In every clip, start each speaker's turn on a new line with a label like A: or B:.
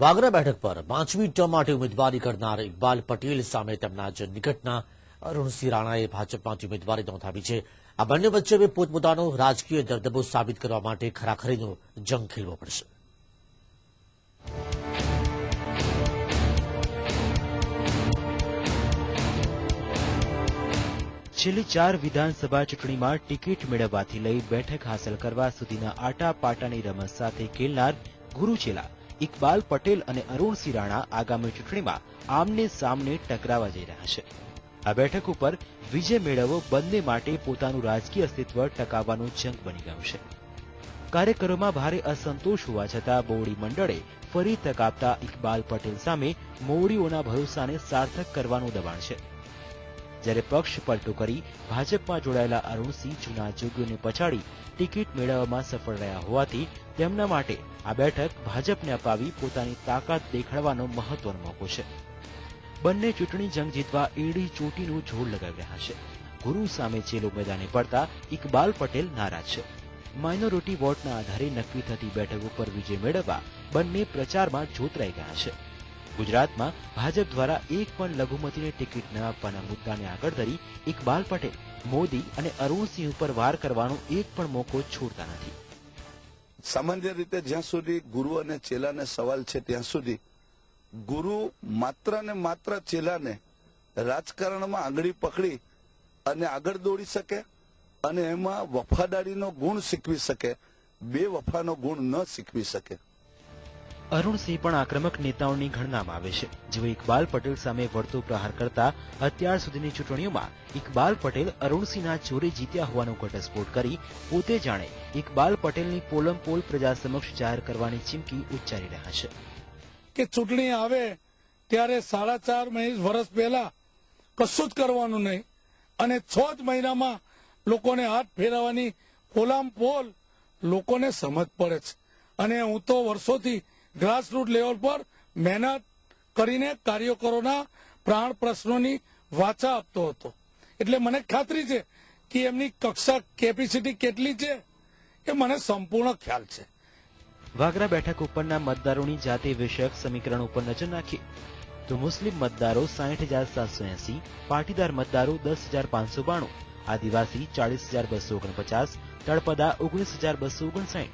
A: વાગરા બેઠક પર 5મી ટર્મ માટે ઉમેદવારી કરનાર ઇકબાલ પટેલ સામે તેમના જ નિકટના અરુણસિંહ રાણાએ ભાજપમાંથી ઉમેદવારી નોંધાવી છે। આ બંને વચ્ચે હવે પોતપોતાનો રાજકીય દબદબો સાબિત કરવા માટે ખરાખરીનો જંગ ખેલવો પડશે।
B: છેલ્લી 4 વિધાનસભા ચૂંટણીમાં ટિકિટ મેળવવાથી લઈ બેઠક હાંસલ કરવા સુધીના આટાપાટાની રમત સાથે ખેલનાર ગુરુચેલા ઇકબાલ પટેલ અને અરુણસિંહ રાણા આગામી ચૂંટણીમાં આમને સામને ટકરાવા જઈ રહ્યા છે। આ બેઠક ઉપર વિજય મેળવવો બંને માટે પોતાનું રાજકીય અસ્તિત્વ ટકાવવાનું જંગ બની ગયું છે। કાર્યકરોમાં ભારે અસંતોષ હોવા છતાં બોવડી મંડળે ફરી તક આપતા ઇકબાલ પટેલ સામે મોવડીઓના ભરોસાને સાર્થક કરવાનું દબાણ છે। જ્યારે પક્ષ પલટો કરી ભાજપમાં જોડાયેલા અરુણસિંહ જૂના જોગીઓને પછાડી ટિકિટ મેળવવામાં સફળ રહ્યા હોવાથી તેમના માટે આ બેઠક ભાજપને અપાવી પોતાની તાકાત દેખાડવાનો મહત્વનો મોકો છે। બંને ચૂંટણી જંગ જીતવા એડી ચોટીનું જોર લગાવી રહ્યા છે। ગુરુ સામે ચેલો મેદાને પડતા ઇકબાલ પટેલ નારાજ છે। માઇનોરિટી વોટના આધારે નક્કી થતી બેઠક ઉપર વિજય મેળવવા બંને પ્રચારમાં જોતરાઈ ગયા છે। ગુજરાતમાં ભાજપ દ્વારા એક પણ લઘુમતીને ટિકિટ ન આપવાના મુદ્દાને આગળ ધરી ઇકબાલ પટેલ મોદી અને અરુણસિંહ ઉપર વાર કરવાનો એક પણ મોકો છોડતા નથી।
C: સામાન્ય રીતે જ્યાં સુધી ગુરુ અને ચેલાને સવાલ છે ત્યાં સુધી ગુરુ માત્ર ને માત્ર ચેલાને રાજકારણમાં આંગળી પકડી અને આગળ દોડી શકે અને એમાં વફાદારીનો ગુણ શીખવી શકે, બેવફાનો ગુણ ન શીખવી શકે।
B: અરુણસિંહ પણ આક્રમક નેતાઓની ગણનામાં આવે છે। જેઓ ઇકબાલ પટેલ સામે વળતો પ્રહાર કરતા અત્યાર સુધીની ચૂંટણીઓમાં ઇકબાલ પટેલ અરુણસિંહના જોરે જીત્યા હોવાનો ઘટસ્ફોટ કરી પોતે જાણે ઇકબાલ પટેલની પોલમપોલ પ્રજા સમક્ષ જાહેર કરવાની ચીમકી ઉચ્ચારી રહ્યા છે
D: કે ચૂંટણી આવે ત્યારે 4.5 વર્ષ પહેલા કશું જ કરવાનું નહીં અને 6 જ મહિનામાં લોકોને હાથ ફેરવવાની પોલમપોલ લોકોને સમજ પડે છે। અને હું તો વર્ષોથી ગ્રાસરૂટ લેવલ પર મહેનત કરીને કાર્યકરોના પ્રાણ પ્રશ્નોની વાચા આપતો હતો, એટલે મને ખાતરી છે કે એમની કક્ષા કેપેસિટી કેટલી છે એ મને સંપૂર્ણ ખ્યાલ છે।
B: વાગરા બેઠક ઉપરના મતદારોની જાતિ વિષયક સમીકરણ ઉપર નજર નાખીએ તો મુસ્લિમ મતદારો 60,780, પાટીદાર મતદારો 10,592, આદિવાસી 40,249, તળપદા 19,259,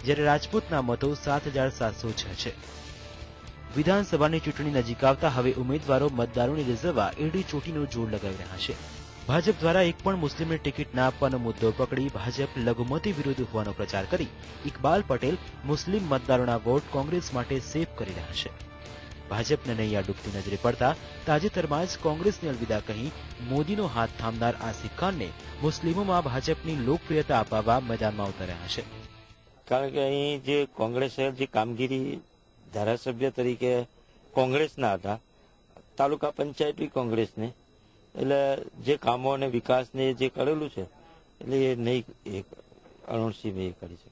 B: જ્યારે રાજપૂતના મતો 7,706 છે। વિધાનસભાની ચૂંટણી નજીક આવતા હવે ઉમેદવારો મતદારોને રીઝવવા એડી ચોટીનો જોર લગાવી રહ્યા છે। ભાજપ દ્વારા એક પણ મુસ્લિમને ટિકિટ ના આપવાનો મુદ્દો પકડી ભાજપ લઘુમતી વિરુદ્ધ હોવાનો પ્રચાર કરી ઇકબાલ પટેલ મુસ્લિમ મતદારોના વોટ કોંગ્રેસ માટે સેવ કરી રહ્યા છે। ભાજપને નૈયા ડૂબતી નજરે પડતા તાજેતરમાં જ કોંગ્રેસને અલવિદા કહી મોદીનો હાથ થામનાર આસિફ ખાનને મુસ્લિમોમાં ભાજપની લોકપ્રિયતા અપાવવા મેદાનમાં ઉતર્યા છે।
E: કારણ કે અહીં જે કોંગ્રેસે જે કામગીરી ધારાસભ્ય તરીકે કોંગ્રેસના હતા, તાલુકા પંચાયત બી કોંગ્રેસને, એટલે જે કામો અને વિકાસને જે કરેલું છે એટલે એ નહીં અરુણસિંહ એ કરી છે।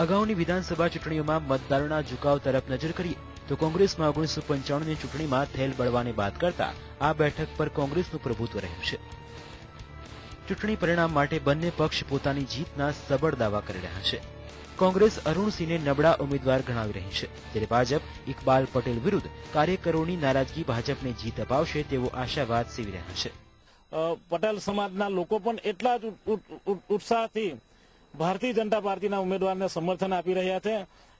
B: અગાઉની વિધાનસભા ચૂંટણીઓમાં મતદારોના ઝુકાવ તરફ નજર કરીએ તો કોંગ્રેસમાં 1995ની ચૂંટણીમાં થયેલ બળવાને બાદ કરતા આ બેઠક પર કોંગ્રેસનું પ્રભુત્વ રહ્યું છે। ચૂંટણી પરિણામ માટે બંને પક્ષ પોતાની જીતના સબળ દાવા કરી રહ્યા છે। કોંગ્રેસ અરુણસિંહને નબળા ઉમેદવાર ગણાવી રહી છે, જ્યારે ભાજપ ઇકબાલ પટેલ વિરુદ્ધ કાર્યકરોની નારાજગી ભાજપને જીત અપાવશે તેવો આશાવાદ સેવી રહ્યા છે।
F: પટેલ સમાજના લોકો પણ એટલા જ ઉત્સાહથી ભારતીય જનતા પાર્ટીના ઉમેદવારને સમર્થન આપી રહ્યા છે।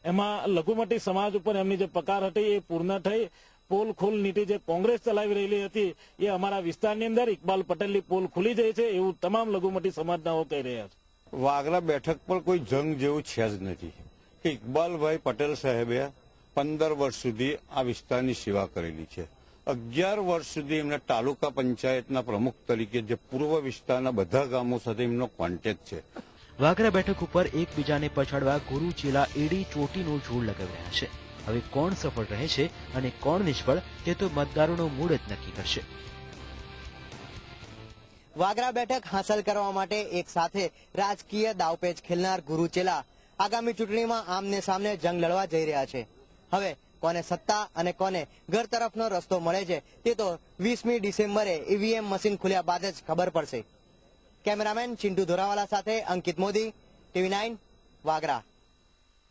F: એમાં લઘુમતી સમાજ ઉપર એમની જે પકાર હતી એ પૂર્ણ થઈ। પોલ ખોલ નીતિ જે કોંગ્રેસ ચલાવી રહેલી હતી એ અમારા વિસ્તારની અંદર ઇકબાલ પટેલની પોલ ખુલી જાય છે એવું તમામ લઘુમતી સમાજનાઓ કહી રહ્યા છે।
G: વાગરા બેઠક પર કોઈ જંગ જેવું છે જ નથી કે ઇકબાલભાઈ પટેલ સાહેબે 15 વર્ષ સુધી આ વિસ્તારની સેવા કરેલી છે। 11 વર્ષ સુધી એમને તાલુકા પંચાયતના પ્રમુખ તરીકે જે પૂર્વ વિસ્તારના બધા ગામો સાથે એમનો કોન્ટેક્ટ છે।
B: વાગરા બેઠક ઉપર એકબીજાને પછાડવા ગુરુ ચેલા એડી ચોટીનું જોર લગાવી રહ્યા છે। હવે કોણ સફળ રહે છે અને કોણ નિષ્ફળ તે તો મતદારોનો મૂડ જ નક્કી કરશે।
H: વાગરા બેઠક હાંસલ કરવા માટે એક સાથે રાજકીય દાવપેચ ખેલનાર ગુરુ ચેલા આગામી ચૂંટણીમાં આમને સામને જંગ લડવા જઈ રહ્યા છે। હવે કોને સત્તા અને કોને ઘર તરફનો રસ્તો મળે છે તે તો 20મી ડિસેમ્બરે ઈવીએમ મશીન ખુલ્યા બાદ જ ખબર પડશે। કેમેરામેન ચિંટુ ધોરાવાલા સાથે અંકિત મોદી, TV9 વાગરા।